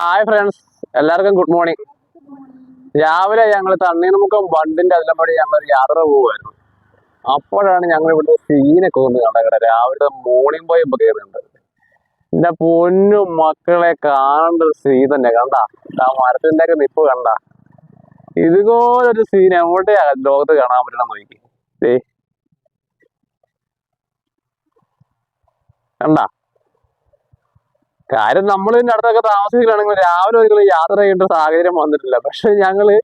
Hi friends, എല്ലാവർക്കും good morning. രാവിലെ ഞങ്ങൾ തണ്ണീർമുക്കം ബണ്ടിന്റെ അതിലമ്പടി ഞങ്ങൾ യാത്ര പോവുമായിരുന്നു. അപ്പോഴാണ് ഞങ്ങൾ ഇവിടെ സീനൊക്കെ ഒന്ന് കണ്ടത്. രാവിലെ മോർണിംഗ് പോയി കയറുന്നുണ്ട്. എന്റെ പൊന്നു മക്കളെ, കാണേണ്ട ഒരു സീൻ തന്നെ. കണ്ട ആ മരത്തിന്റെ ഒക്കെ നിപ്പ് കണ്ട. ഇതുപോലൊരു സീൻ എവിടെയാ ലോകത്ത് കാണാൻ പറ്റണം നോക്കി. കണ്ട കാര്യം, നമ്മൾ ഇതിന്റെ അടുത്തൊക്കെ താമസിക്കുകയാണെങ്കിൽ രാവിലെ ഒരിക്കലും യാത്ര ചെയ്യേണ്ട സാഹചര്യം വന്നിട്ടില്ല. പക്ഷെ ഞങ്ങള്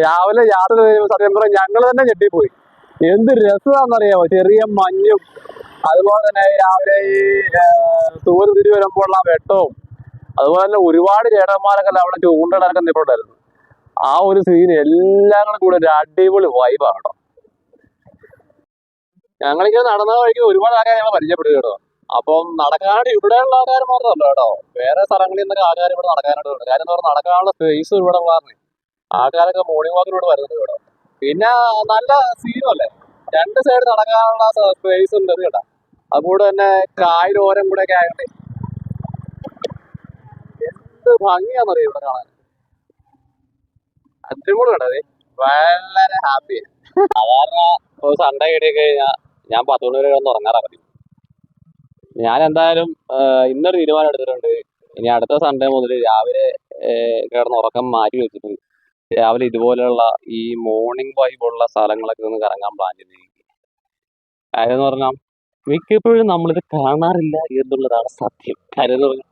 രാവിലെ യാത്ര ചെയ്യുമ്പോൾ സത്യം പറഞ്ഞാൽ ഞങ്ങൾ തന്നെ ഞെട്ടിപ്പോയി. എന്ത് രസമാണെന്നറിയാമോ, ചെറിയ മഞ്ഞും അതുപോലെ തന്നെ രാവിലെ ഈ സൂര്യൻ തിരി വരുമ്പോഴുള്ള വെട്ടവും അതുപോലെ തന്നെ ഒരുപാട് ചേട്ടന്മാരൊക്കെ അവിടെ ചൂണ്ടടക്കം നിൽപ്പുണ്ടായിരുന്നു. ആ ഒരു സീൻ എല്ലാം കൂടെ ഒരു അടിപൊളി വൈബാണ് കേട്ടോ. ഞങ്ങളിങ്ങനെ നടന്ന വഴിക്ക് ഒരുപാട് ആൾക്കാരെ ഞങ്ങൾ പരിചയപ്പെടുക കേട്ടോ. അപ്പം നടക്കാനായിട്ട് ഇവിടെയുള്ള ആൾക്കാർ മാത്രമല്ല കേട്ടോ, വേറെ സ്ഥലങ്ങളിൽ നിന്നൊക്കെ ആൾക്കാർ ഇവിടെ നടക്കാനായിട്ട് ഉണ്ട്. കാര്യം എന്ന് പറഞ്ഞാൽ നടക്കാനുള്ള സ്പേസ് ഇവിടെ പറഞ്ഞു ആൾക്കാരൊക്കെ മോർണിംഗ് വാക്കിലൂടെ വരുന്നുണ്ട് കേട്ടോ. പിന്നെ നല്ല സീനും അല്ലേ, രണ്ട് സൈഡ് നടക്കാനുള്ള സ്പേസ് ഉണ്ട് കേട്ടോ. അതുകൂടെ തന്നെ കായലോരം കൂടെ ഒക്കെ ആയതുകൊണ്ട് എന്ത് ഭംഗിയാണെന്നറിയാം ഇവിടെ കാണാൻ. അടിപൊളി കേട്ടോ, വളരെ ഹാപ്പി. സാധാരണ സൺഡേ കിട്ടി കഴിഞ്ഞാൽ ഞാൻ 10 മണി വരെ ഒന്ന് ഉറങ്ങാറാ മതി. ഞാൻ എന്തായാലും ഇന്നൊരു തീരുമാനം എടുത്തിട്ടുണ്ട്. ഇനി അടുത്ത സൺഡേ മുതൽ രാവിലെ കിടന്ന് ഉറക്കം മാറ്റി വെച്ചിട്ട് രാവിലെ ഇതുപോലെയുള്ള ഈ മോർണിംഗ് വൈബുള്ള സ്ഥലങ്ങളൊക്കെ ഒന്ന് കറങ്ങാൻ പ്ലാൻ ചെയ്തിരിക്കും. കാര്യം എന്ന് പറഞ്ഞാൽ മിക്കപ്പോഴും നമ്മളിത് കാണാറില്ല എന്നുള്ളതാണ് സത്യം. കാര്യം എന്ന് പറഞ്ഞാൽ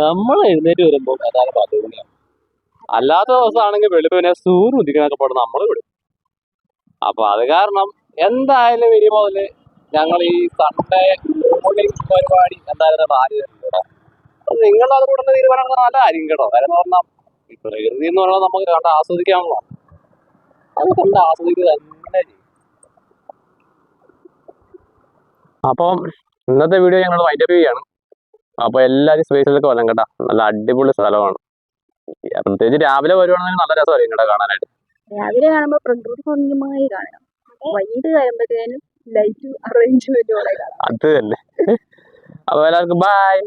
നമ്മൾ എഴുന്നേറ്റ് വരുമ്പോൾ ഏതായാലും 10 മണിയാണ്. അല്ലാത്ത ദിവസമാണെങ്കിൽ വെളുപ്പിനെ സൂര്യൻ ഉദിക്കാനൊക്കെ പാടും നമ്മൾ വിടും. അപ്പൊ അത് കാരണം എന്തായാലും ഇനി മുതല് ഞങ്ങൾ ഈ സൺഡേ മോർണിംഗ് പരിപാടി എന്തായാലും പ്ലാൻ ചെയ്തിട്ടുണ്ട്. നിങ്ങൾ അത് കൂടെ തീരുമാനം നല്ലതായിരിക്കും കേട്ടോ. കാര്യം എന്ന് പറഞ്ഞാൽ ഈ പ്രകൃതി എന്ന് പറഞ്ഞാൽ നമുക്ക് കണ്ട് ആസ്വദിക്കാമല്ലോ. അത് കണ്ട് ആസ്വദിക്കുക തന്നെ ചെയ്യും. അപ്പം ഇന്നത്തെ വീഡിയോ ഞങ്ങൾ വൈൻഡപ്പ് ചെയ്യാണ്. അപ്പൊ എല്ലാവരും സ്പേസിലൊക്കെ വരണം കേട്ടോ. നല്ല അടിപൊളി സ്ഥലമാണ്. പ്രത്യേകിച്ച് രാവിലെ വരുവാണെങ്കിൽ നല്ല രസമായിരിക്കും കേട്ടോ കാണാനായിട്ട്. രാവിലെ കാണുമ്പോൾ പ്രകൃതി ഭംഗിയായി കാണാം. വൈകിട്ട് കഴിയുമ്പോഴത്തേനും ലൈറ്റ് അറേഞ്ച്മെന്റോടെ കാണാം. അത് തന്നെ. അപ്പൊ എല്ലാവർക്കും ബൈ.